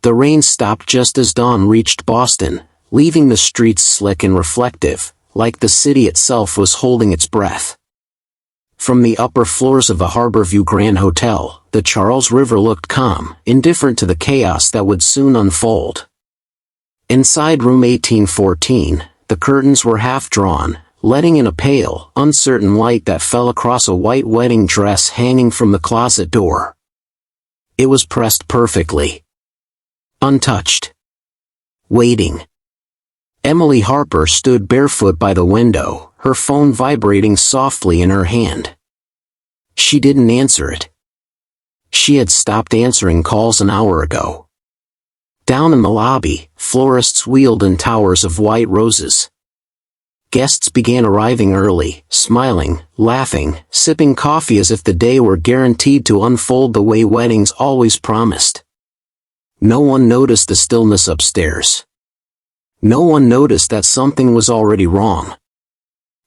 The rain stopped just as dawn reached Boston, leaving the streets slick and reflective, like the city itself was holding its breath. From the upper floors of the Harborview Grand Hotel, the Charles River looked calm, indifferent to the chaos that would soon unfold. Inside room 1814, the curtains were half drawn, letting in a pale, uncertain light that fell across a white wedding dress hanging from the closet door. It was pressed perfectly. Untouched. Waiting. Emily Harper stood barefoot by the window, her phone vibrating softly in her hand. She didn't answer it. She had stopped answering calls an hour ago. Down in the lobby, florists wheeled in towers of white roses. Guests began arriving early, smiling, laughing, sipping coffee as if the day were guaranteed to unfold the way weddings always promised. No one noticed the stillness upstairs. No one noticed that something was already wrong.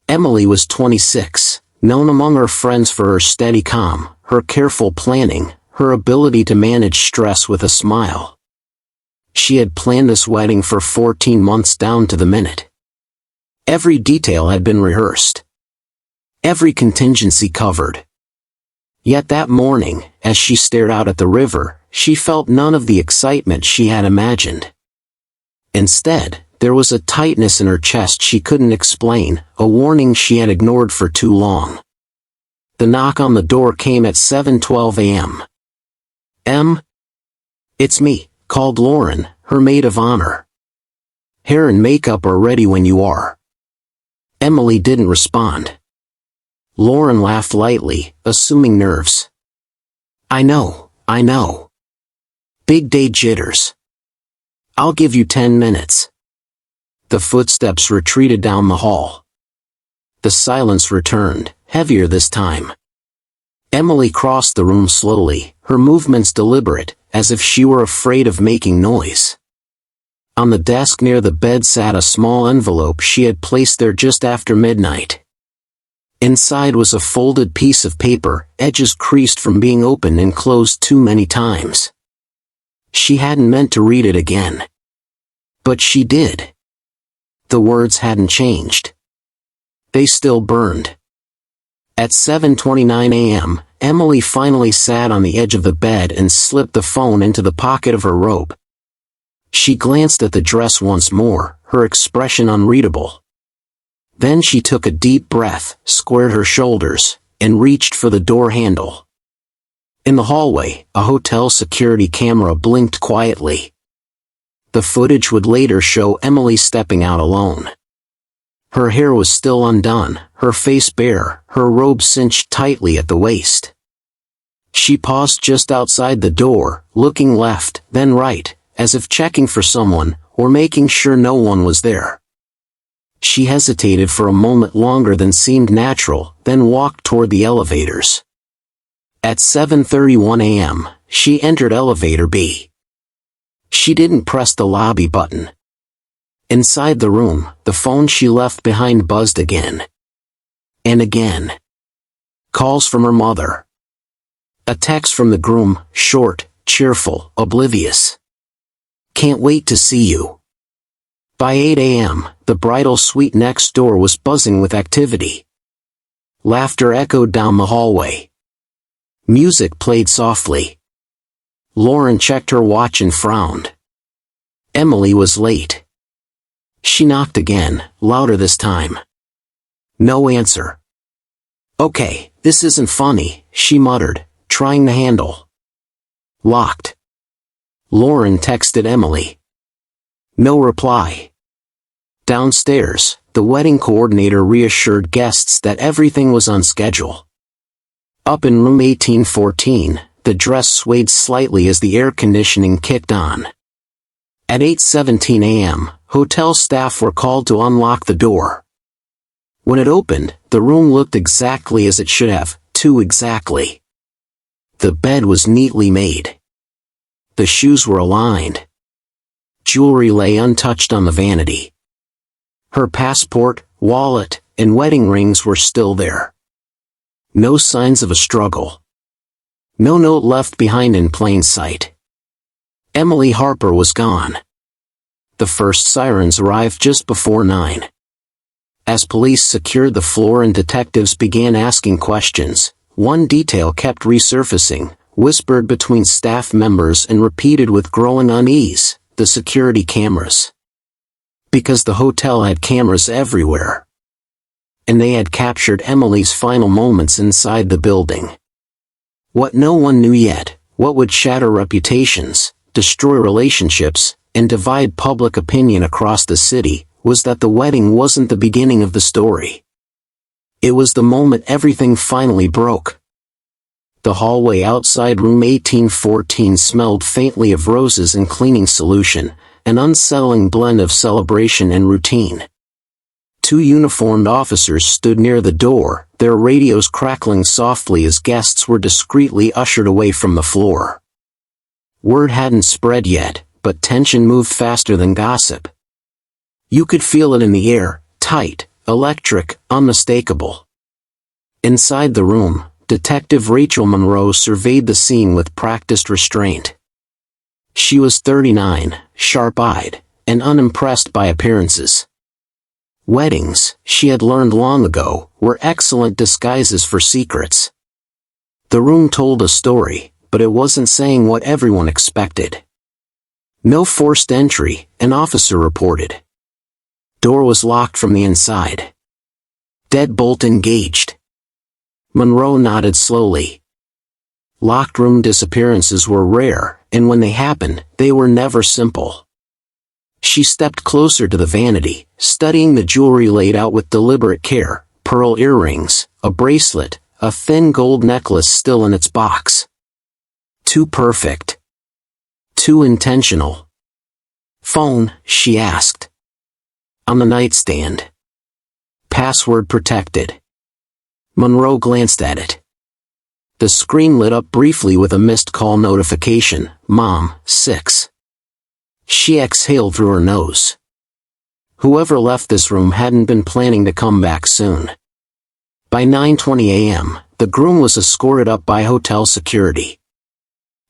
Emily was 26, known among her friends for her steady calm, her careful planning, her ability to manage stress with a smile. She had planned this wedding for 14 months down to the minute. Every detail had been rehearsed. Every contingency covered. Yet that morning, as she stared out at the river, she felt none of the excitement she had imagined. Instead, there was a tightness in her chest she couldn't explain, a warning she had ignored for too long. The knock on the door came at 7:12 a.m. "It's me," called Lauren, her maid of honor. "Hair and makeup are ready when you are." Emily didn't respond. Lauren laughed lightly, assuming nerves. I know. Big day jitters. I'll give you 10 minutes. The footsteps retreated down the hall. The silence returned, heavier this time. Emily crossed the room slowly, her movements deliberate, as if she were afraid of making noise. On the desk near the bed sat a small envelope she had placed there just after midnight. Inside was a folded piece of paper, edges creased from being opened and closed too many times. She hadn't meant to read it again. But she did. The words hadn't changed. They still burned. At 7:29 a.m., Emily finally sat on the edge of the bed and slipped the phone into the pocket of her robe. She glanced at the dress once more, her expression unreadable. Then she took a deep breath, squared her shoulders, and reached for the door handle. In the hallway, a hotel security camera blinked quietly. The footage would later show Emily stepping out alone. Her hair was still undone, her face bare, her robe cinched tightly at the waist. She paused just outside the door, looking left, then right, as if checking for someone, or making sure no one was there. She hesitated for a moment longer than seemed natural, then walked toward the elevators. At 7:31 a.m., she entered elevator B. She didn't press the lobby button. Inside the room, the phone she left behind buzzed again. And again. Calls from her mother. A text from the groom, short, cheerful, oblivious. "Can't wait to see you." By 8 a.m., the bridal suite next door was buzzing with activity. Laughter echoed down the hallway. Music played softly. Lauren checked her watch and frowned. Emily was late. She knocked again, louder this time. No answer. "Okay, this isn't funny," she muttered, trying the handle. Locked. Lauren texted Emily. No reply. Downstairs, the wedding coordinator reassured guests that everything was on schedule. Up in room 1814, the dress swayed slightly as the air conditioning kicked on. At 8:17 a.m., hotel staff were called to unlock the door. When it opened, the room looked exactly as it should have, too exactly. The bed was neatly made. The shoes were aligned. Jewelry lay untouched on the vanity. Her passport, wallet, and wedding rings were still there. No signs of a struggle. No note left behind in plain sight. Emily Harper was gone. The first sirens arrived just before 9. As police secured the floor and detectives began asking questions, one detail kept resurfacing, whispered between staff members and repeated with growing unease: the security cameras. Because the hotel had cameras everywhere. And they had captured Emily's final moments inside the building. What no one knew yet, what would shatter reputations, destroy relationships, and divide public opinion across the city, was that the wedding wasn't the beginning of the story. It was the moment everything finally broke. The hallway outside room 1814 smelled faintly of roses and cleaning solution, an unsettling blend of celebration and routine. 2 uniformed officers stood near the door, their radios crackling softly as guests were discreetly ushered away from the floor. Word hadn't spread yet, but tension moved faster than gossip. You could feel it in the air, tight, electric, unmistakable. Inside the room, Detective Rachel Monroe surveyed the scene with practiced restraint. She was 39, sharp-eyed, and unimpressed by appearances. Weddings, she had learned long ago, were excellent disguises for secrets. The room told a story, but it wasn't saying what everyone expected. No forced entry, an officer reported. Door was locked from the inside. Deadbolt engaged. Monroe nodded slowly. Locked room disappearances were rare, and when they happened, they were never simple. She stepped closer to the vanity, studying the jewelry laid out with deliberate care: pearl earrings, a bracelet, a thin gold necklace still in its box. Too perfect. Too intentional. Phone, she asked. On the nightstand. Password protected. Monroe glanced at it. The screen lit up briefly with a missed call notification: Mom, 6. She exhaled through her nose. Whoever left this room hadn't been planning to come back soon. By 9:20 a.m., the groom was escorted up by hotel security.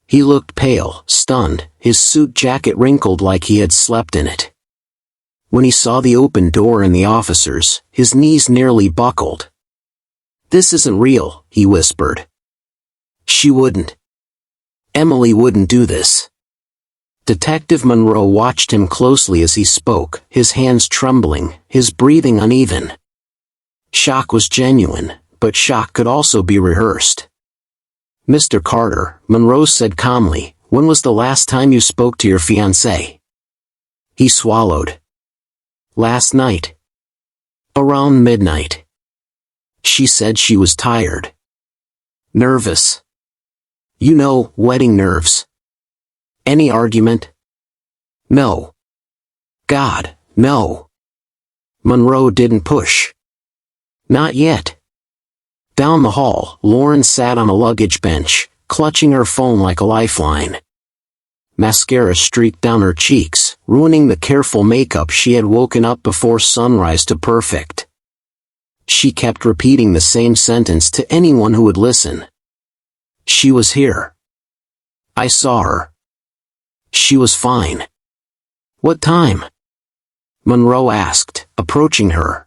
He looked pale, stunned, his suit jacket wrinkled like he had slept in it. When he saw the open door and the officers, his knees nearly buckled. "This isn't real," he whispered. "She wouldn't. Emily wouldn't do this." Detective Monroe watched him closely as he spoke, his hands trembling, his breathing uneven. Shock was genuine, but shock could also be rehearsed. "Mr. Carter," Monroe said calmly, "when was the last time you spoke to your fiancée?" He swallowed. "Last night. Around midnight. She said she was tired. Nervous. You know, wedding nerves. Any argument?" "No. God, no." Monroe didn't push. "Not yet." Down the hall, Lauren sat on a luggage bench, clutching her phone like a lifeline. Mascara streaked down her cheeks, ruining the careful makeup she had woken up before sunrise to perfect. She kept repeating the same sentence to anyone who would listen. "She was here. I saw her. She was fine." "What time?" Monroe asked, approaching her.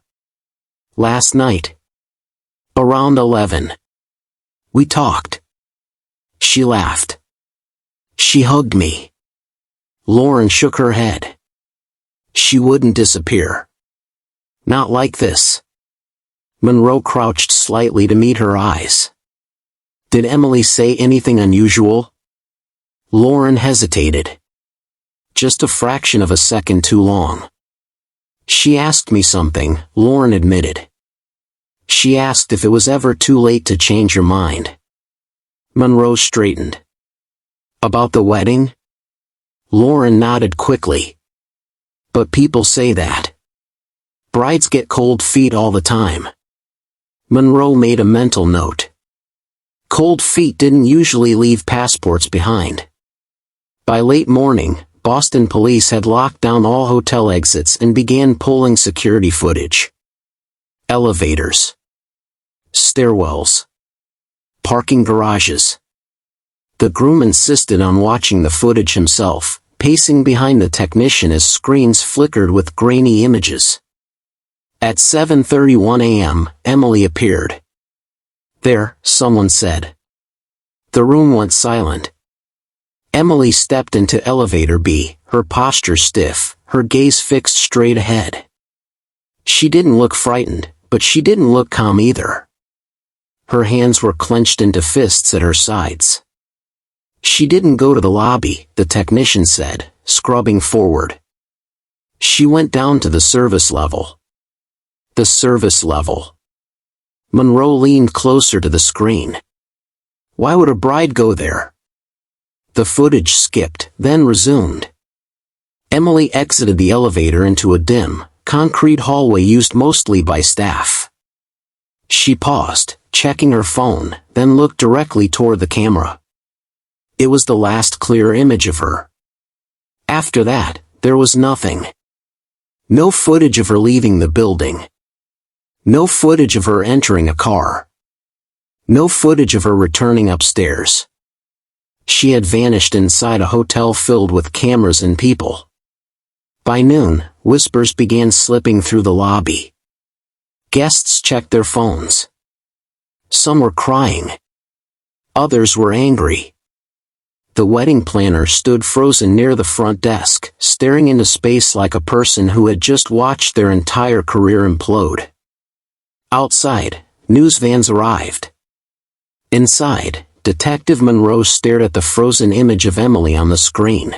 "Last night. Around 11. We talked." She laughed. "She hugged me." Lauren shook her head. "She wouldn't disappear. Not like this." Monroe crouched slightly to meet her eyes. "Did Emily say anything unusual?" Lauren hesitated. Just a fraction of a second too long. "She asked me something," Lauren admitted. "She asked if it was ever too late to change your mind." Monroe straightened. "About the wedding?" Lauren nodded quickly. "But people say that. Brides get cold feet all the time." Monroe made a mental note. Cold feet didn't usually leave passports behind. By late morning, Boston police had locked down all hotel exits and began pulling security footage. Elevators. Stairwells. Parking garages. The groom insisted on watching the footage himself, pacing behind the technician as screens flickered with grainy images. At 7:31 a.m., Emily appeared. "There," someone said. The room went silent. Emily stepped into elevator B, her posture stiff, her gaze fixed straight ahead. She didn't look frightened, but she didn't look calm either. Her hands were clenched into fists at her sides. "She didn't go to the lobby," the technician said, scrubbing forward. "She went down to the service level." The service level. Monroe leaned closer to the screen. Why would a bride go there? The footage skipped, then resumed. Emily exited the elevator into a dim, concrete hallway used mostly by staff. She paused, checking her phone, then looked directly toward the camera. It was the last clear image of her. After that, there was nothing. No footage of her leaving the building. No footage of her entering a car. No footage of her returning upstairs. She had vanished inside a hotel filled with cameras and people. By noon, whispers began slipping through the lobby. Guests checked their phones. Some were crying. Others were angry. The wedding planner stood frozen near the front desk, staring into space like a person who had just watched their entire career implode. Outside, news vans arrived. Inside, Detective Monroe stared at the frozen image of Emily on the screen.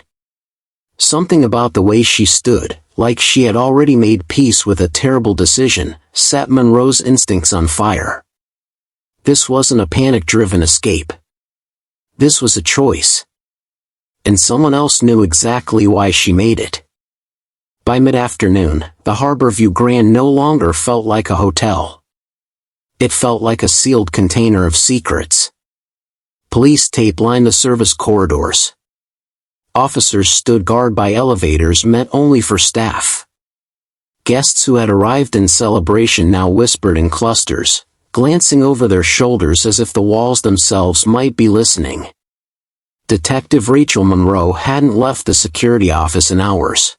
Something about the way she stood, like she had already made peace with a terrible decision, set Monroe's instincts on fire. This wasn't a panic-driven escape. This was a choice. And someone else knew exactly why she made it. By mid-afternoon, the Harborview Grand no longer felt like a hotel. It felt like a sealed container of secrets. Police tape lined the service corridors. Officers stood guard by elevators meant only for staff. Guests who had arrived in celebration now whispered in clusters, glancing over their shoulders as if the walls themselves might be listening. Detective Rachel Monroe hadn't left the security office in hours.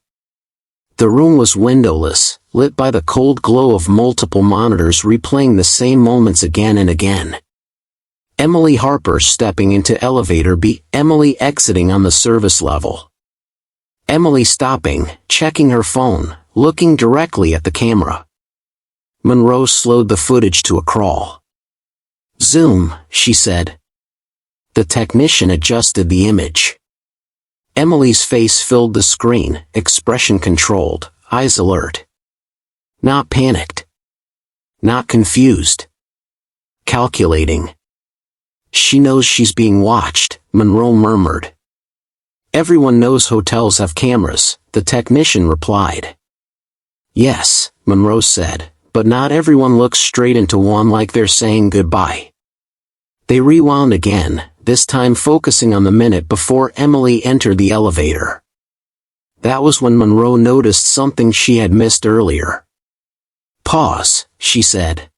The room was windowless, lit by the cold glow of multiple monitors replaying the same moments again and again. Emily Harper stepping into elevator B, Emily exiting on the service level. Emily stopping, checking her phone, looking directly at the camera. Monroe slowed the footage to a crawl. "Zoom," she said. The technician adjusted the image. Emily's face filled the screen, expression controlled, eyes alert. Not panicked. Not confused. Calculating. "She knows she's being watched," Monroe murmured. "Everyone knows hotels have cameras," the technician replied. "Yes," Monroe said, "but not everyone looks straight into one like they're saying goodbye." They rewound again, this time focusing on the minute before Emily entered the elevator. That was when Monroe noticed something she had missed earlier. "Pause," she said.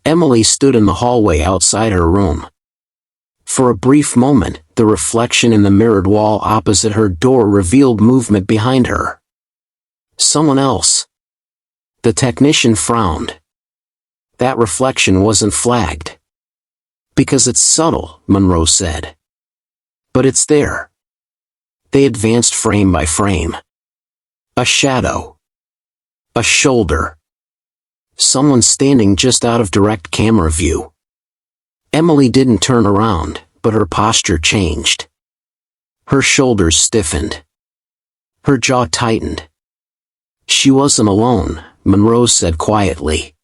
Emily stood in the hallway outside her room. For a brief moment, the reflection in the mirrored wall opposite her door revealed movement behind her. Someone else. The technician frowned. That reflection wasn't flagged. "Because it's subtle," Monroe said. "But it's there." They advanced frame by frame. A shadow. A shoulder. Someone standing just out of direct camera view. Emily didn't turn around, but her posture changed. Her shoulders stiffened. Her jaw tightened. She wasn't alone, Monroe said quietly.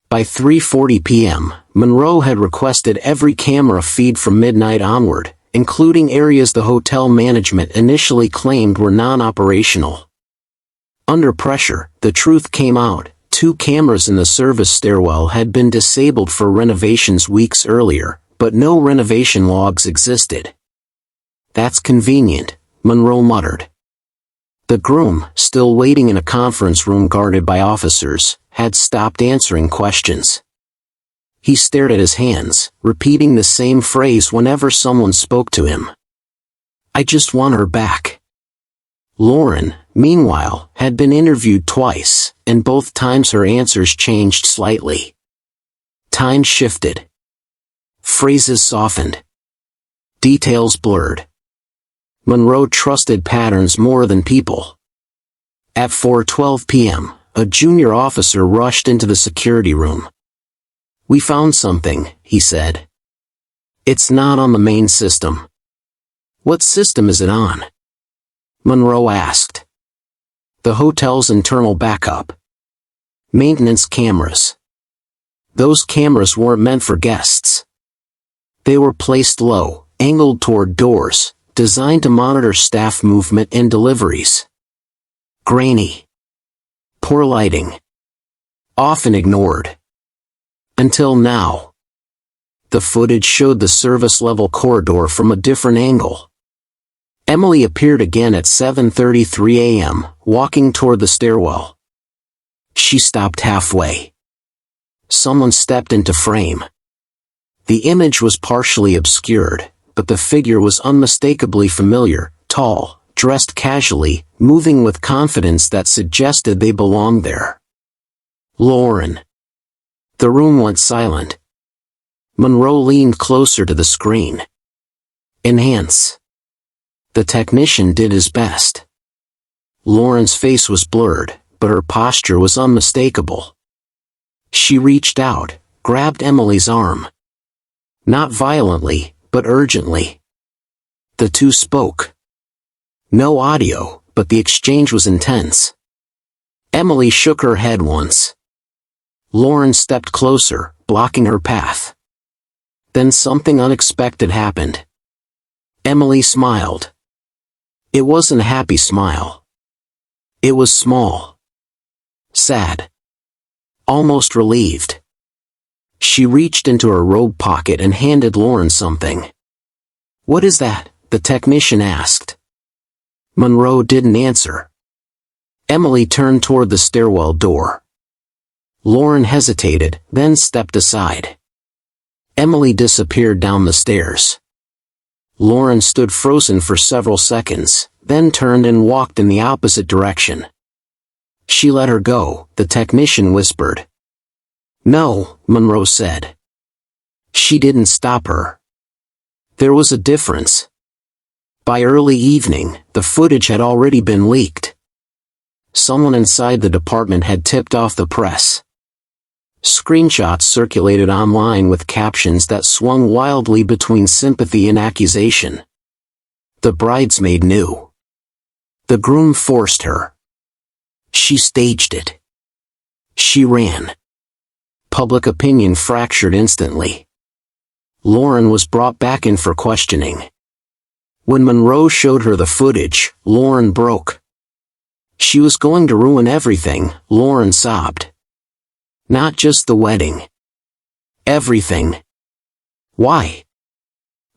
By 3:40 p.m., Monroe had requested every camera feed from midnight onward, including areas the hotel management initially claimed were non-operational. Under pressure, the truth came out. 2 cameras in the service stairwell had been disabled for renovations weeks earlier, but no renovation logs existed. "That's convenient," Monroe muttered. The groom, still waiting in a conference room guarded by officers, had stopped answering questions. He stared at his hands, repeating the same phrase whenever someone spoke to him. "I just want her back." Lauren, meanwhile, had been interviewed twice, and both times her answers changed slightly. Time shifted. Phrases softened. Details blurred. Monroe trusted patterns more than people. At 4:12 p.m., a junior officer rushed into the security room. "We found something," he said. "It's not on the main system." "What system is it on?" Monroe asked. "The hotel's internal backup. Maintenance cameras." Those cameras weren't meant for guests. They were placed low, angled toward doors, designed to monitor staff movement and deliveries. Grainy. Poor lighting. Often ignored. Until now. The footage showed the service-level corridor from a different angle. Emily appeared again at 7:33 a.m., walking toward the stairwell. She stopped halfway. Someone stepped into frame. The image was partially obscured, but the figure was unmistakably familiar, tall, dressed casually, moving with confidence that suggested they belonged there. Lauren. The room went silent. Monroe leaned closer to the screen. Enhance. The technician did his best. Lauren's face was blurred, but her posture was unmistakable. She reached out, grabbed Emily's arm. Not violently, but urgently. The two spoke. No audio, but the exchange was intense. Emily shook her head once. Lauren stepped closer, blocking her path. Then something unexpected happened. Emily smiled. It wasn't a happy smile. It was small. Sad. Almost relieved. She reached into her robe pocket and handed Lauren something. "What is that?" the technician asked. Monroe didn't answer. Emily turned toward the stairwell door. Lauren hesitated, then stepped aside. Emily disappeared down the stairs. Lauren stood frozen for several seconds, then turned and walked in the opposite direction. "She let her go," the technician whispered. "No," Monroe said. "She didn't stop her." There was a difference. By early evening, the footage had already been leaked. Someone inside the department had tipped off the press. Screenshots circulated online with captions that swung wildly between sympathy and accusation. The bridesmaid knew. The groom forced her. She staged it. She ran. Public opinion fractured instantly. Lauren was brought back in for questioning. When Monroe showed her the footage, Lauren broke. She was going to ruin everything, Lauren sobbed. Not just the wedding. Everything. Why?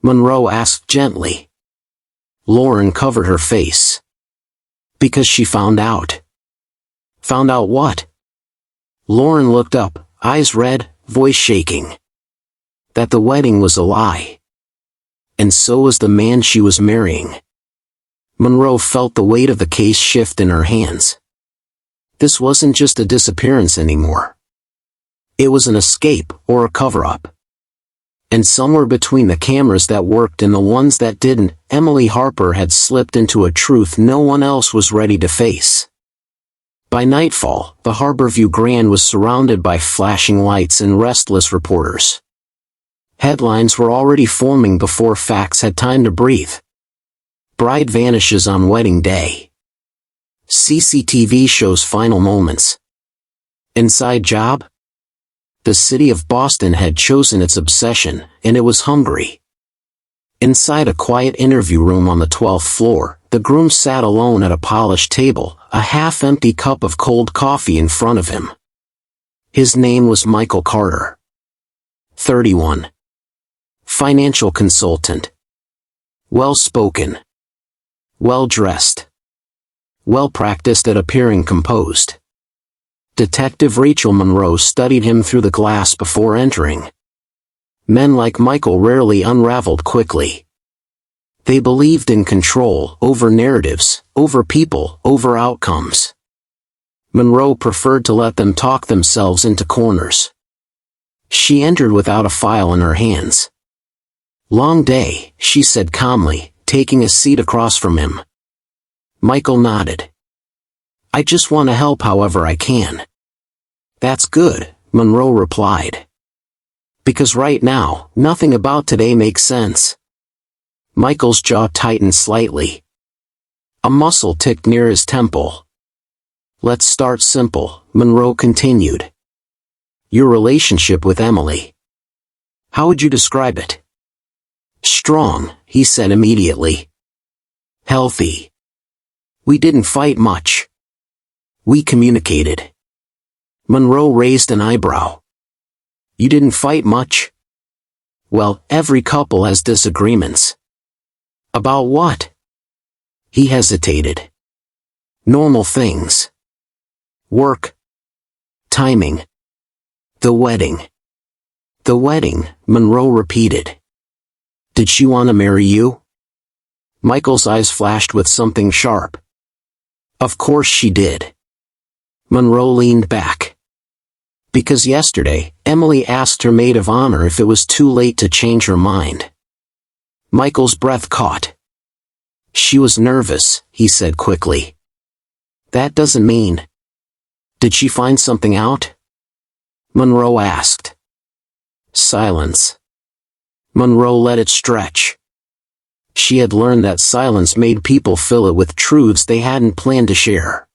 Monroe asked gently. Lauren covered her face. Because she found out. Found out what? Lauren looked up, eyes red, voice shaking. That the wedding was a lie. And so was the man she was marrying. Monroe felt the weight of the case shift in her hands. This wasn't just a disappearance anymore. It was an escape, or a cover-up. And somewhere between the cameras that worked and the ones that didn't, Emily Harper had slipped into a truth no one else was ready to face. By nightfall, the Harborview Grand was surrounded by flashing lights and restless reporters. Headlines were already forming before facts had time to breathe. Bride vanishes on wedding day. CCTV shows final moments. Inside job? The city of Boston had chosen its obsession, and it was hungry. Inside a quiet interview room on the 12th floor, the groom sat alone at a polished table, a half-empty cup of cold coffee in front of him. His name was Michael Carter. 31. Financial consultant. Well-spoken. Well-dressed. Well-practiced at appearing composed. Detective Rachel Monroe studied him through the glass before entering. Men like Michael rarely unraveled quickly. They believed in control over narratives, over people, over outcomes. Monroe preferred to let them talk themselves into corners. She entered without a file in her hands. "Long day," she said calmly, taking a seat across from him. Michael nodded. "I just want to help however I can." "That's good," Monroe replied. "Because right now, nothing about today makes sense." Michael's jaw tightened slightly. A muscle ticked near his temple. "Let's start simple," Monroe continued. "Your relationship with Emily. How would you describe it?" "Strong," he said immediately. "Healthy. We didn't fight much. We communicated." Monroe raised an eyebrow. "You didn't fight much?" "Well, every couple has disagreements." "About what?" He hesitated. "Normal things. Work. Timing. The wedding." "The wedding," Monroe repeated. "Did she want to marry you?" Michael's eyes flashed with something sharp. "Of course she did." Monroe leaned back. "Because yesterday, Emily asked her maid of honor if it was too late to change her mind." Michael's breath caught. "She was nervous," he said quickly. "That doesn't mean—" "Did she find something out?" Monroe asked. Silence. Monroe let it stretch. She had learned that silence made people fill it with truths they hadn't planned to share.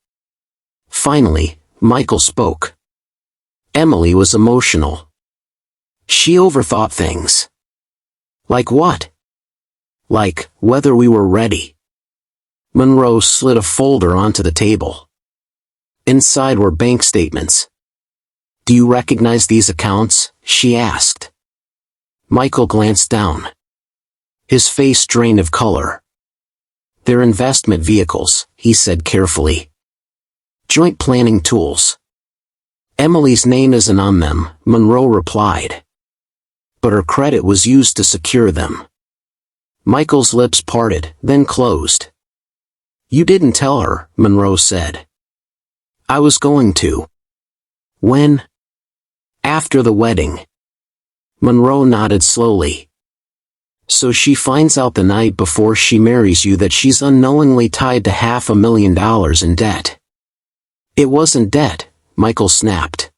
Finally, Michael spoke. Emily was emotional. She overthought things. "Like what?" "Like, whether we were ready." Monroe slid a folder onto the table. Inside were bank statements. "Do you recognize these accounts?" she asked. Michael glanced down. His face drained of color. "They're investment vehicles," he said carefully. "Joint planning tools." "Emily's name isn't on them," Monroe replied. "But her credit was used to secure them." Michael's lips parted, then closed. "You didn't tell her," Monroe said. "I was going to." "When?" "After the wedding." Monroe nodded slowly. "So she finds out the night before she marries you that she's unknowingly tied to $500,000 in debt." "It wasn't debt," Michael snapped.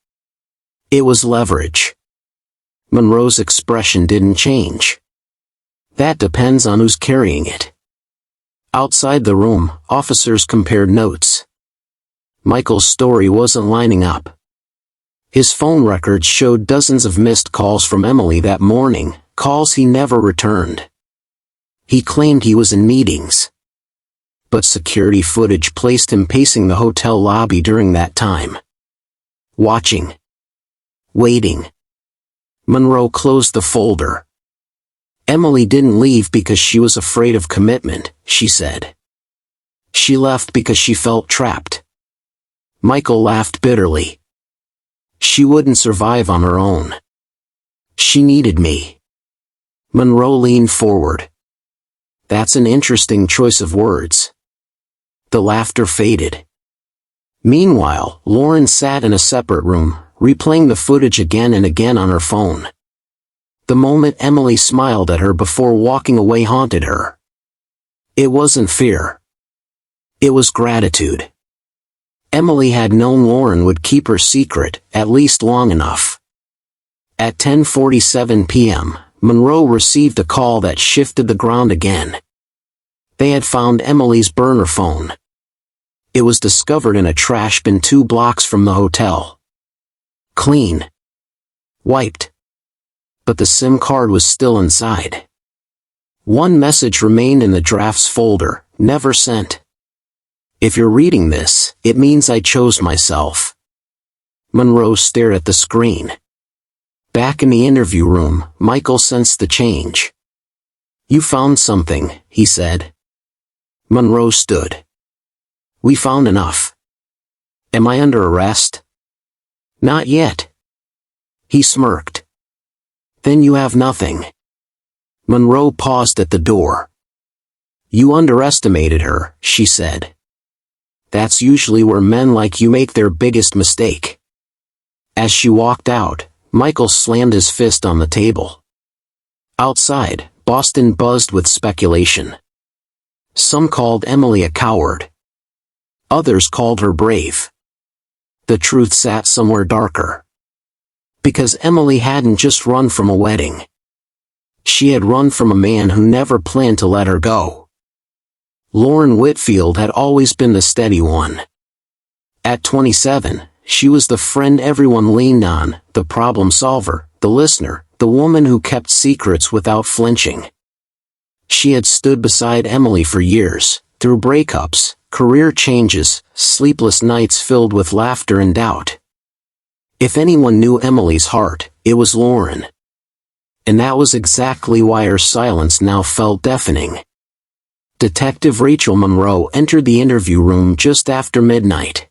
"It was leverage." Monroe's expression didn't change. "That depends on who's carrying it." Outside the room, officers compared notes. Michael's story wasn't lining up. His phone records showed dozens of missed calls from Emily that morning, calls he never returned. He claimed he was in meetings. But security footage placed him pacing the hotel lobby during that time. Watching. Waiting. Monroe closed the folder. "Emily didn't leave because she was afraid of commitment," she said. "She left because she felt trapped." Michael laughed bitterly. "She wouldn't survive on her own. She needed me." Monroe leaned forward. "That's an interesting choice of words." The laughter faded. Meanwhile, Lauren sat in a separate room, replaying the footage again and again on her phone. The moment Emily smiled at her before walking away haunted her. It wasn't fear. It was gratitude. Emily had known Lauren would keep her secret, at least long enough. At 10:47 p.m., Monroe received a call that shifted the ground again. They had found Emily's burner phone. It was discovered in a trash bin 2 blocks from the hotel. Clean. Wiped. But the SIM card was still inside. One message remained in the drafts folder, never sent. "If you're reading this, it means I chose myself." Monroe stared at the screen. Back in the interview room, Michael sensed the change. "You found something," he said. Monroe stood. "We found enough." "Am I under arrest?" "Not yet." He smirked. Then you have nothing. Monroe paused at the door. You underestimated her, she said. That's usually where men like you make their biggest mistake. As she walked out, Michael slammed his fist on the table. Outside, Boston buzzed with speculation. Some called Emily a coward. Others called her brave. The truth sat somewhere darker. Because Emily hadn't just run from a wedding. She had run from a man who never planned to let her go. Lauren Whitfield had always been the steady one. At 27, she was the friend everyone leaned on, the problem solver, the listener, the woman who kept secrets without flinching. She had stood beside Emily for years, through breakups, career changes, sleepless nights filled with laughter and doubt. If anyone knew Emily's heart, it was Lauren. And that was exactly why her silence now felt deafening. Detective Rachel Monroe entered the interview room just after midnight.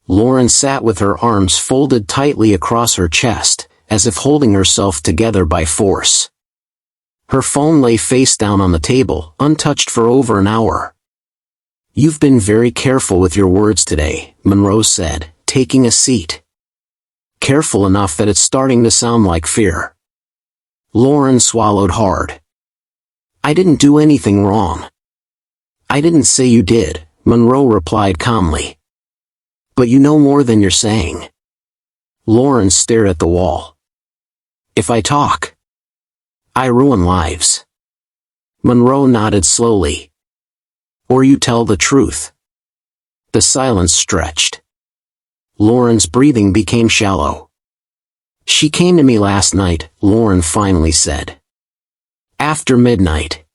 Lauren sat with her arms folded tightly across her chest, as if holding herself together by force. Her phone lay face down on the table, untouched for over an hour. You've been very careful with your words today, Monroe said, taking a seat. Careful enough that it's starting to sound like fear. Lauren swallowed hard. I didn't do anything wrong. I didn't say you did, Monroe replied calmly. But you know more than you're saying. Lauren stared at the wall. If I talk, I ruin lives. Monroe nodded slowly. Or you tell the truth. The silence stretched. Lauren's breathing became shallow. She came to me last night, Lauren finally said. After midnight.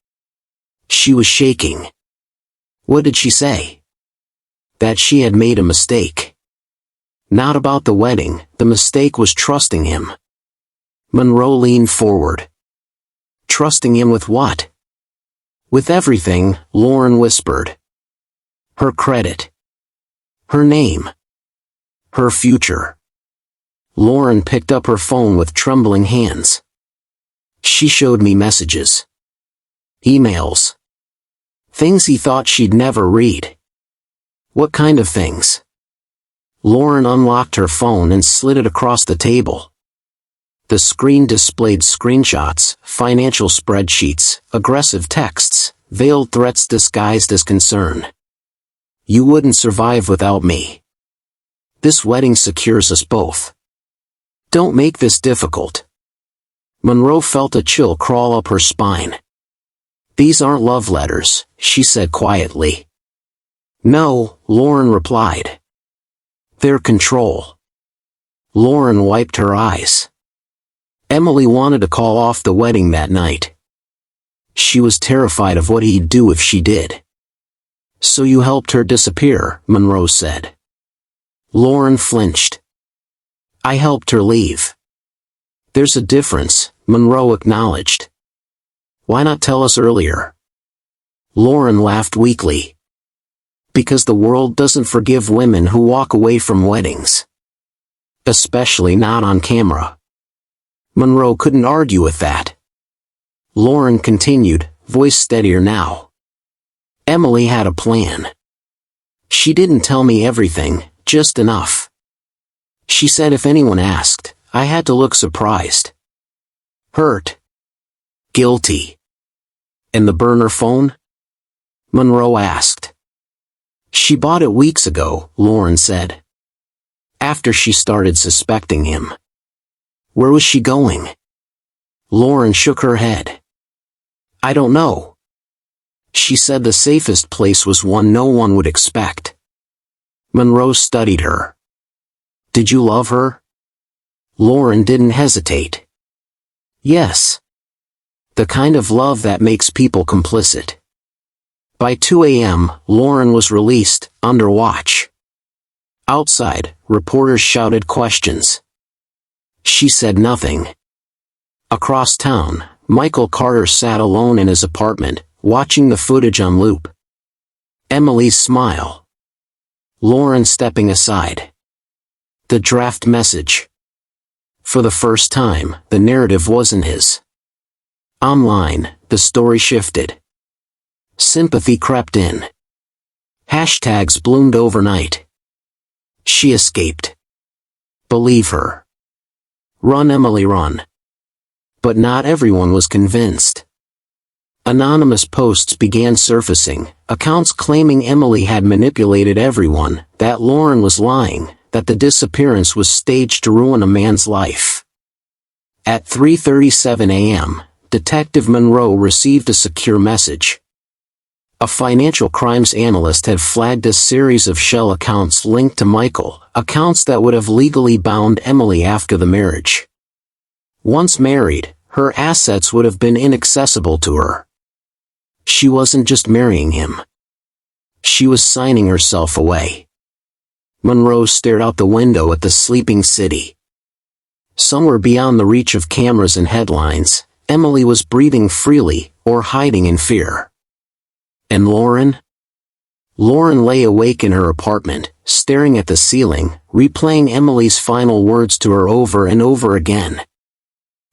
She was shaking. What did she say? That she had made a mistake. Not about the wedding, the mistake was trusting him. Monroe leaned forward. Trusting him with what? With everything, Lauren whispered. Her credit. Her name. Her future. Lauren picked up her phone with trembling hands. She showed me messages. Emails. Things he thought she'd never read. What kind of things? Lauren unlocked her phone and slid it across the table. The screen displayed screenshots, financial spreadsheets, aggressive texts, veiled threats disguised as concern. You wouldn't survive without me. This wedding secures us both. Don't make this difficult. Monroe felt a chill crawl up her spine. These aren't love letters, she said quietly. No, Lauren replied. They're control. Lauren wiped her eyes. Emily wanted to call off the wedding that night. She was terrified of what he'd do if she did. So you helped her disappear, Monroe said. Lauren flinched. I helped her leave. There's a difference, Monroe acknowledged. Why not tell us earlier? Lauren laughed weakly. Because the world doesn't forgive women who walk away from weddings. Especially not on camera. Monroe couldn't argue with that. Lauren continued, voice steadier now. Emily had a plan. She didn't tell me everything, just enough. She said if anyone asked, I had to look surprised. Hurt. Guilty. And the burner phone? Monroe asked. She bought it weeks ago, Lauren said. After she started suspecting him. Where was she going? Lauren shook her head. I don't know. She said the safest place was one no one would expect. Monroe studied her. Did you love her? Lauren didn't hesitate. Yes. The kind of love that makes people complicit. By 2 a.m., Lauren was released, under watch. Outside, reporters shouted questions. She said nothing. Across town, Michael Carter sat alone in his apartment, watching the footage on loop. Emily's smile. Lauren stepping aside. The draft message. For the first time, the narrative wasn't his. Online, the story shifted. Sympathy crept in. Hashtags bloomed overnight. She escaped. Believe her. Run, Emily, run. But not everyone was convinced. Anonymous posts began surfacing, accounts claiming Emily had manipulated everyone, that Lauren was lying, that the disappearance was staged to ruin a man's life. At 3:37 a.m., Detective Monroe received a secure message. A financial crimes analyst had flagged a series of shell accounts linked to Michael, accounts that would have legally bound Emily after the marriage. Once married, her assets would have been inaccessible to her. She wasn't just marrying him. She was signing herself away. Monroe stared out the window at the sleeping city. Somewhere beyond the reach of cameras and headlines, Emily was breathing freely, or hiding in fear. And Lauren? Lauren lay awake in her apartment, staring at the ceiling, replaying Emily's final words to her over and over again.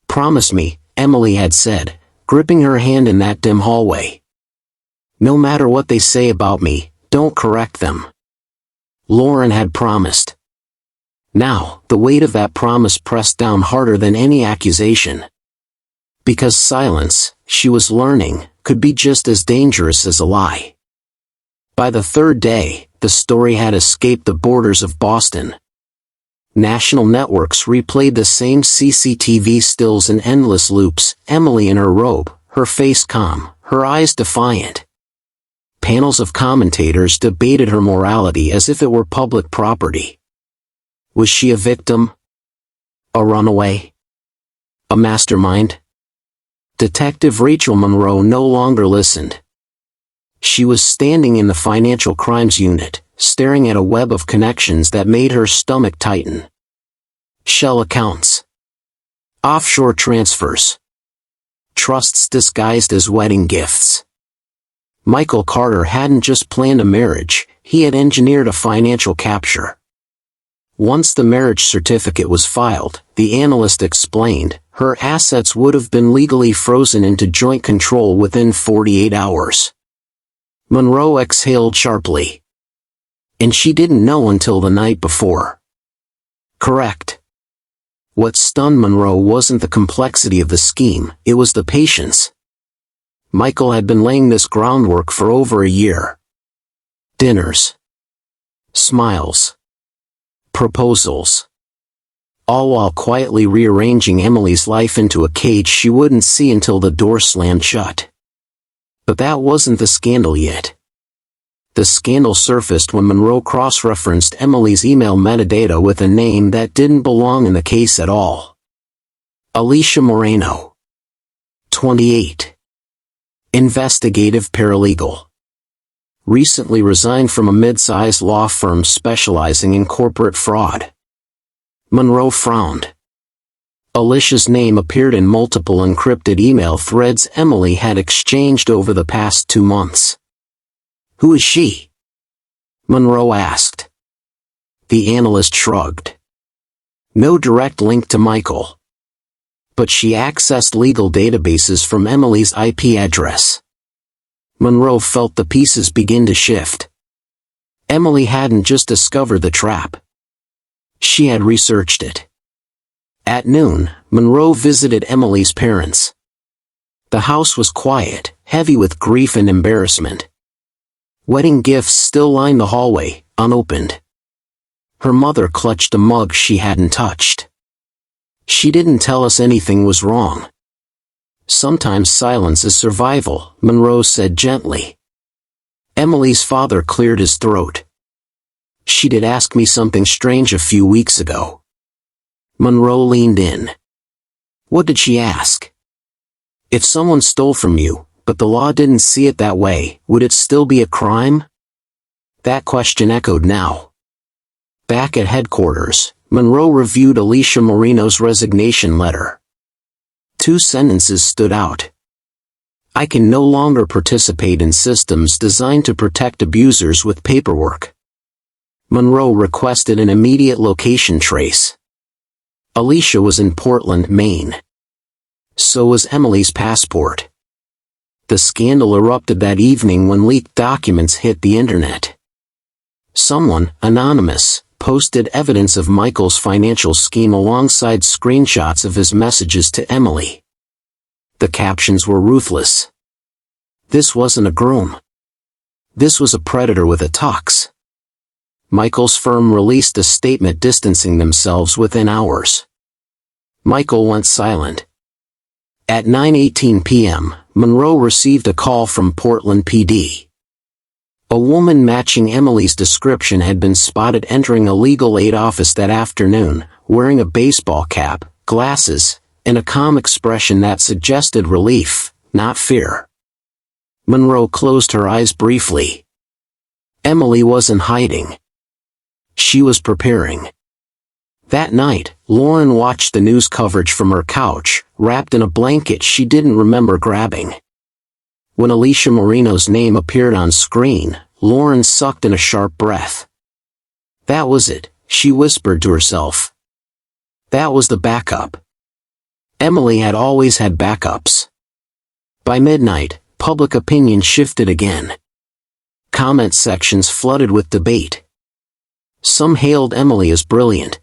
"Promise me," Emily had said, gripping her hand in that dim hallway. "No matter what they say about me, don't correct them." Lauren had promised. Now, the weight of that promise pressed down harder than any accusation. Because silence, she was learning, could be just as dangerous as a lie. By the third day, the story had escaped the borders of Boston. National networks replayed the same CCTV stills in endless loops, Emily in her robe, her face calm, her eyes defiant. Panels of commentators debated her morality as if it were public property. Was she a victim? A runaway? A mastermind? Detective Rachel Monroe no longer listened. She was standing in the financial crimes unit, staring at a web of connections that made her stomach tighten. Shell accounts. Offshore transfers. Trusts disguised as wedding gifts. Michael Carter hadn't just planned a marriage, he had engineered a financial capture. Once the marriage certificate was filed, the analyst explained, her assets would have been legally frozen into joint control within 48 hours. Monroe exhaled sharply. And she didn't know until the night before. Correct. What stunned Monroe wasn't the complexity of the scheme, it was the patience. Michael had been laying this groundwork for over a year. Dinners. Smiles. Proposals. All while quietly rearranging Emily's life into a cage she wouldn't see until the door slammed shut. But that wasn't the scandal yet. The scandal surfaced when Monroe cross-referenced Emily's email metadata with a name that didn't belong in the case at all. Alicia Moreno. 28. Investigative paralegal. Recently resigned from a mid-sized law firm specializing in corporate fraud. Monroe frowned. Alicia's name appeared in multiple encrypted email threads Emily had exchanged over the past 2 months. Who is she? Monroe asked. The analyst shrugged. No direct link to Michael. But she accessed legal databases from Emily's IP address. Monroe felt the pieces begin to shift. Emily hadn't just discovered the trap. She had researched it. At noon, Monroe visited Emily's parents. The house was quiet, heavy with grief and embarrassment. Wedding gifts still lined the hallway, unopened. Her mother clutched a mug she hadn't touched. She didn't tell us anything was wrong. Sometimes silence is survival, Monroe said gently. Emily's father cleared his throat. She did ask me something strange a few weeks ago. Monroe leaned in. What did she ask? If someone stole from you, but the law didn't see it that way, would it still be a crime? That question echoed now. Back at headquarters, Monroe reviewed Alicia Moreno's resignation letter. 2 sentences stood out. I can no longer participate in systems designed to protect abusers with paperwork. Monroe requested an immediate location trace. Alicia was in Portland, Maine. So was Emily's passport. The scandal erupted that evening when leaked documents hit the internet. Someone, anonymous, posted evidence of Michael's financial scheme alongside screenshots of his messages to Emily. The captions were ruthless. "This wasn't a groom. This was a predator with a tux." Michael's firm released a statement distancing themselves within hours. Michael went silent. At 9:18 p.m., Monroe received a call from Portland PD. A woman matching Emily's description had been spotted entering a legal aid office that afternoon, wearing a baseball cap, glasses, and a calm expression that suggested relief, not fear. Monroe closed her eyes briefly. Emily wasn't hiding. She was preparing. That night, Lauren watched the news coverage from her couch, wrapped in a blanket she didn't remember grabbing. When Alicia Marino's name appeared on screen, Lauren sucked in a sharp breath. That was it, she whispered to herself. That was the backup. Emily had always had backups. By midnight, public opinion shifted again. Comment sections flooded with debate. Some hailed Emily as brilliant.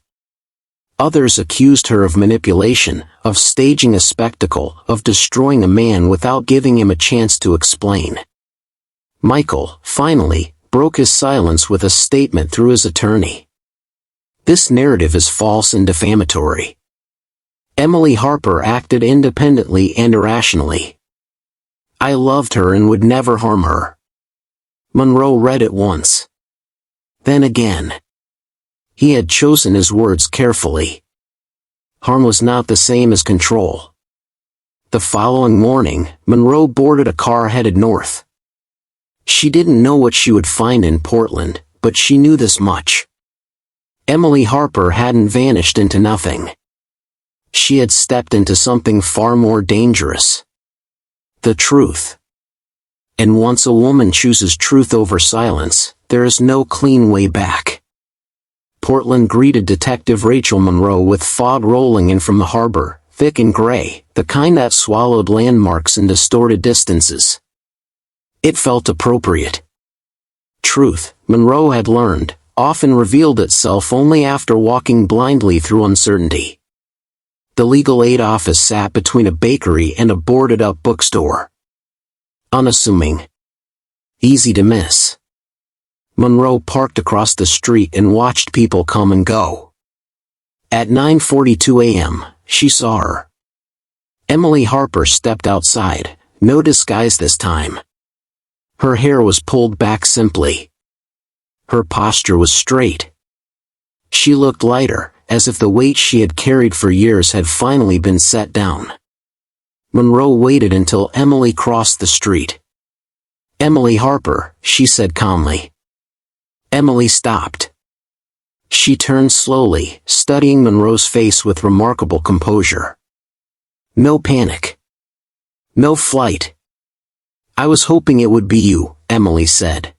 Others accused her of manipulation, of staging a spectacle, of destroying a man without giving him a chance to explain. Michael, finally, broke his silence with a statement through his attorney. This narrative is false and defamatory. Emily Harper acted independently and irrationally. I loved her and would never harm her. Monroe read it once. Then again. He had chosen his words carefully. Harm was not the same as control. The following morning, Monroe boarded a car headed north. She didn't know what she would find in Portland, but she knew this much. Emily Harper hadn't vanished into nothing. She had stepped into something far more dangerous. The truth. And once a woman chooses truth over silence, there is no clean way back. Portland greeted Detective Rachel Monroe with fog rolling in from the harbor, thick and gray, the kind that swallowed landmarks and distorted distances. It felt appropriate. Truth, Monroe had learned, often revealed itself only after walking blindly through uncertainty. The legal aid office sat between a bakery and a boarded-up bookstore. Unassuming. Easy to miss. Monroe parked across the street and watched people come and go. At 9:42 a.m., she saw her. Emily Harper stepped outside, no disguise this time. Her hair was pulled back simply. Her posture was straight. She looked lighter, as if the weight she had carried for years had finally been set down. Monroe waited until Emily crossed the street. Emily Harper, she said calmly. Emily stopped. She turned slowly, studying Monroe's face with remarkable composure. No panic. No flight. I was hoping it would be you, Emily said.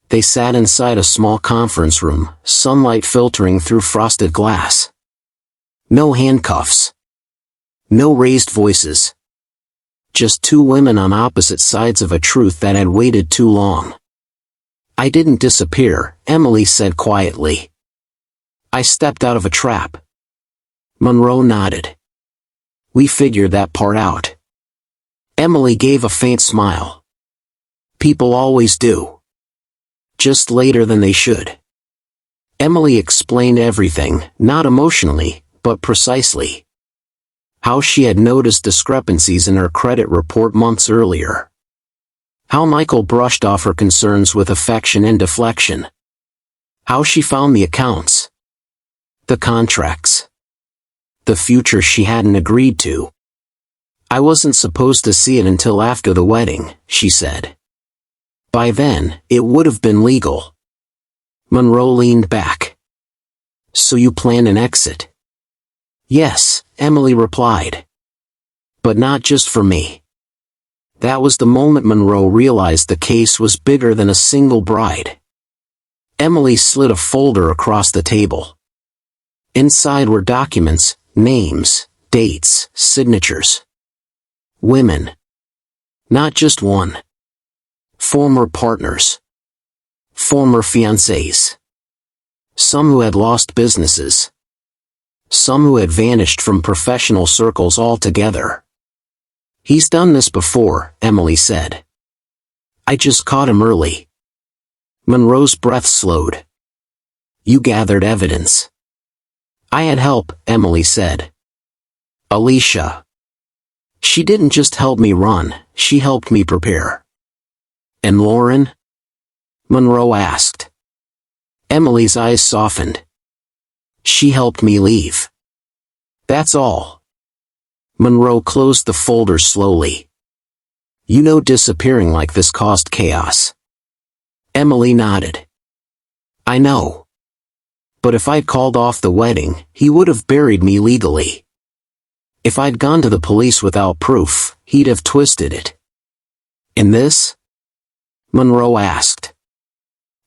They sat inside a small conference room, sunlight filtering through frosted glass. No handcuffs. No raised voices. Just two women on opposite sides of a truth that had waited too long. I didn't disappear, Emily said quietly. I stepped out of a trap. Monroe nodded. We figured that part out. Emily gave a faint smile. People always do. Just later than they should. Emily explained everything, not emotionally, but precisely. How she had noticed discrepancies in her credit report months earlier. How Michael brushed off her concerns with affection and deflection. How she found the accounts. The contracts. The future she hadn't agreed to. I wasn't supposed to see it until after the wedding, she said. By then, it would have been legal. Monroe leaned back. So you planned an exit? Yes, Emily replied. But not just for me. That was the moment Monroe realized the case was bigger than a single bride. Emily slid a folder across the table. Inside were documents, names, dates, signatures. Women. Not just one. Former partners. Former fiancés. Some who had lost businesses. Some who had vanished from professional circles altogether. "He's done this before," Emily said. "I just caught him early." Monroe's breath slowed. "You gathered evidence." "I had help," Emily said. "Alicia. She didn't just help me run, she helped me prepare." "And Lauren?" Monroe asked. Emily's eyes softened. "She helped me leave. That's all." Monroe closed the folder slowly. "You know disappearing like this caused chaos." Emily nodded. "I know. But if I'd called off the wedding, he would have buried me legally. If I'd gone to the police without proof, he'd have twisted it." "In this?" Monroe asked.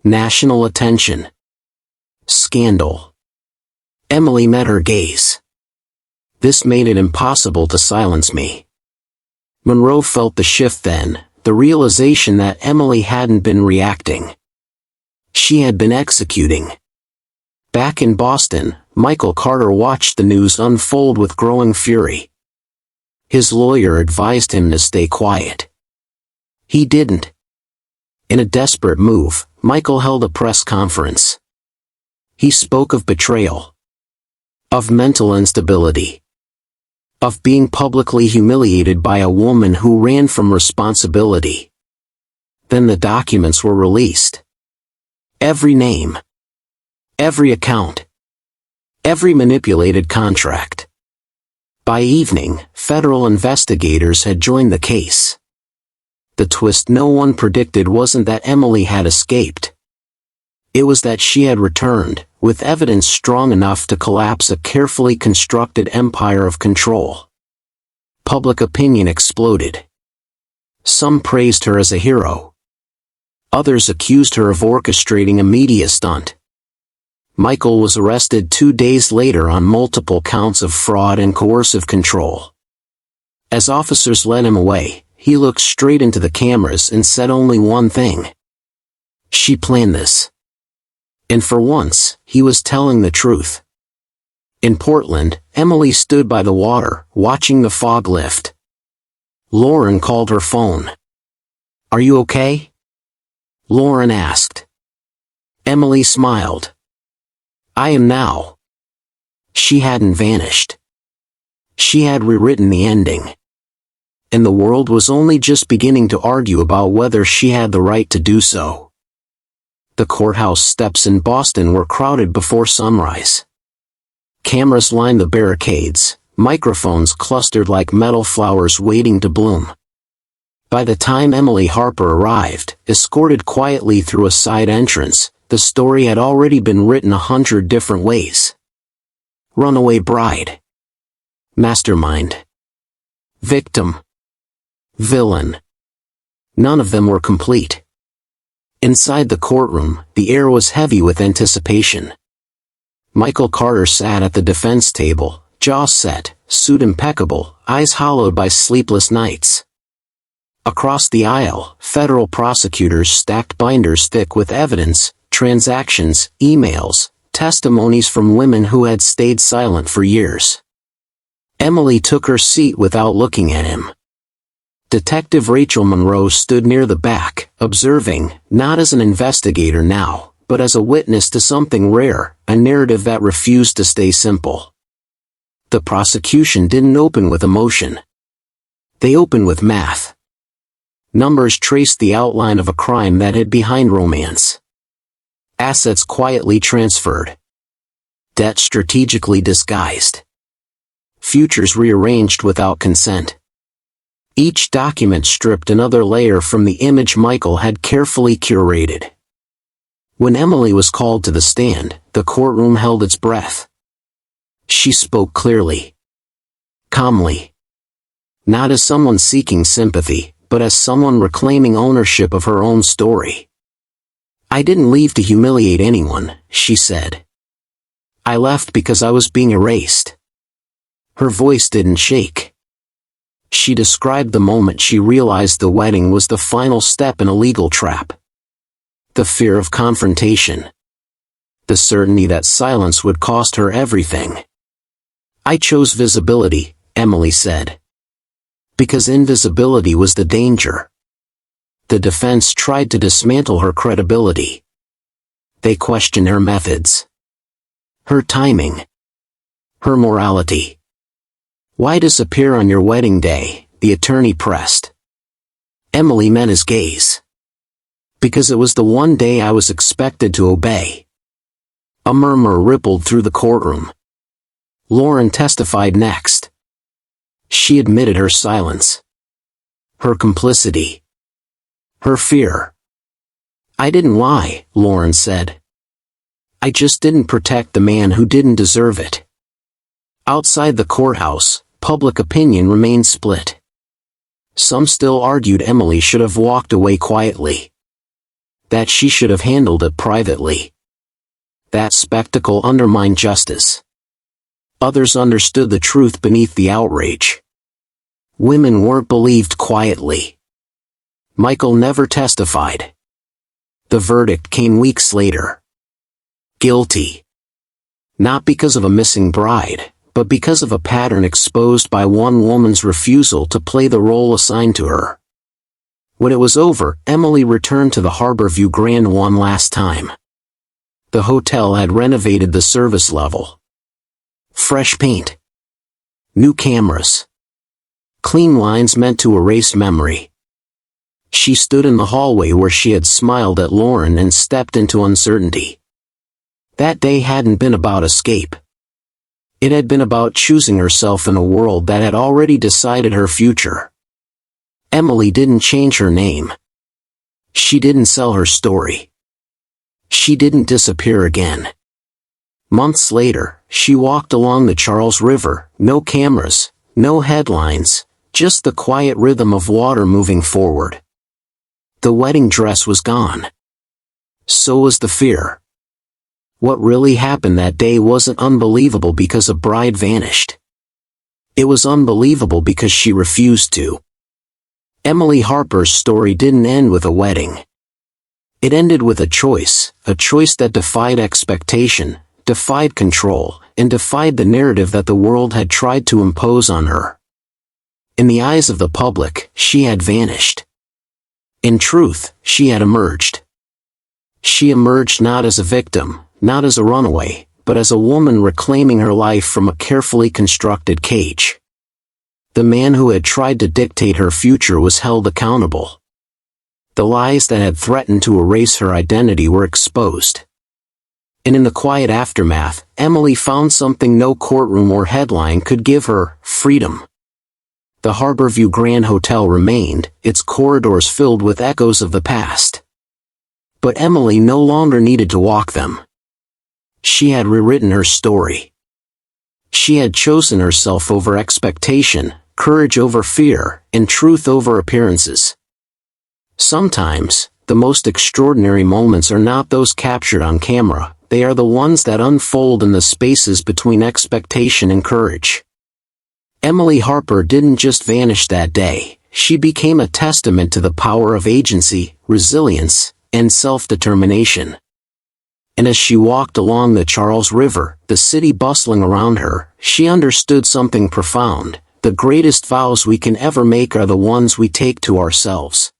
"National attention. Scandal." Emily met her gaze. "This made it impossible to silence me." Monroe felt the shift then, the realization that Emily hadn't been reacting. She had been executing. Back in Boston, Michael Carter watched the news unfold with growing fury. His lawyer advised him to stay quiet. He didn't. In a desperate move, Michael held a press conference. He spoke of betrayal. Of mental instability. Of being publicly humiliated by a woman who ran from responsibility. Then the documents were released. Every name. Every account. Every manipulated contract. By evening, federal investigators had joined the case. The twist no one predicted wasn't that Emily had escaped. It was that she had returned, with evidence strong enough to collapse a carefully constructed empire of control. Public opinion exploded. Some praised her as a hero. Others accused her of orchestrating a media stunt. Michael was arrested 2 days later on multiple counts of fraud and coercive control. As officers led him away, he looked straight into the cameras and said only one thing. "She planned this." And for once, he was telling the truth. In Portland, Emily stood by the water, watching the fog lift. Lauren called her phone. "Are you okay?" Lauren asked. Emily smiled. "I am now." She hadn't vanished. She had rewritten the ending. And the world was only just beginning to argue about whether she had the right to do so. The courthouse steps in Boston were crowded before sunrise. Cameras lined the barricades, microphones clustered like metal flowers waiting to bloom. By the time Emily Harper arrived, escorted quietly through a side entrance, the story had already been written 100 different ways. Runaway bride. Mastermind. Victim. Villain. None of them were complete. Inside the courtroom, the air was heavy with anticipation. Michael Carter sat at the defense table, jaw set, suit impeccable, eyes hollowed by sleepless nights. Across the aisle, federal prosecutors stacked binders thick with evidence, transactions, emails, testimonies from women who had stayed silent for years. Emily took her seat without looking at him. Detective Rachel Monroe stood near the back, observing, not as an investigator now, but as a witness to something rare, a narrative that refused to stay simple. The prosecution didn't open with emotion. They opened with math. Numbers traced the outline of a crime that hid behind romance. Assets quietly transferred. Debt strategically disguised. Futures rearranged without consent. Each document stripped another layer from the image Michael had carefully curated. When Emily was called to the stand, the courtroom held its breath. She spoke clearly. Calmly. Not as someone seeking sympathy, but as someone reclaiming ownership of her own story. "I didn't leave to humiliate anyone," she said. I left because I was being erased." Her voice didn't shake. She described the moment she realized the wedding was the final step in a legal trap. The fear of confrontation. The certainty that silence would cost her everything. "I chose visibility," Emily said. "Because invisibility was the danger." The defense tried to dismantle her credibility. They questioned her methods. Her timing. Her morality. "Why disappear on your wedding day?" the attorney pressed. Emily met his gaze. "Because it was the one day I was expected to obey." A murmur rippled through the courtroom. Lauren testified next. She admitted her silence. Her complicity. Her fear. "I didn't lie," Lauren said. "I just didn't protect the man who didn't deserve it." Outside the courthouse, public opinion remained split. Some still argued Emily should have walked away quietly. That she should have handled it privately. That spectacle undermined justice. Others understood the truth beneath the outrage. Women weren't believed quietly. Michael never testified. The verdict came weeks later. Guilty. Not because of a missing bride, but because of a pattern exposed by one woman's refusal to play the role assigned to her. When it was over, Emily returned to the Harborview Grand one last time. The hotel had renovated the service level. Fresh paint. New cameras. Clean lines meant to erase memory. She stood in the hallway where she had smiled at Lauren and stepped into uncertainty. That day hadn't been about escape. It had been about choosing herself in a world that had already decided her future. Emily didn't change her name. She didn't sell her story. She didn't disappear again. Months later, she walked along the Charles River, no cameras, no headlines, just the quiet rhythm of water moving forward. The wedding dress was gone. So was the fear. What really happened that day wasn't unbelievable because a bride vanished. It was unbelievable because she refused to. Emily Harper's story didn't end with a wedding. It ended with a choice that defied expectation, defied control, and defied the narrative that the world had tried to impose on her. In the eyes of the public, she had vanished. In truth, she had emerged. She emerged not as a victim, not as a runaway, but as a woman reclaiming her life from a carefully constructed cage. The man who had tried to dictate her future was held accountable. The lies that had threatened to erase her identity were exposed. And in the quiet aftermath, Emily found something no courtroom or headline could give her: freedom. The Harborview Grand Hotel remained, its corridors filled with echoes of the past. But Emily no longer needed to walk them. She had rewritten her story. She had chosen herself over expectation, courage over fear, and truth over appearances. Sometimes, the most extraordinary moments are not those captured on camera, they are the ones that unfold in the spaces between expectation and courage. Emily Harper didn't just vanish that day, she became a testament to the power of agency, resilience, and self-determination. And as she walked along the Charles River, the city bustling around her, she understood something profound: the greatest vows we can ever make are the ones we take to ourselves.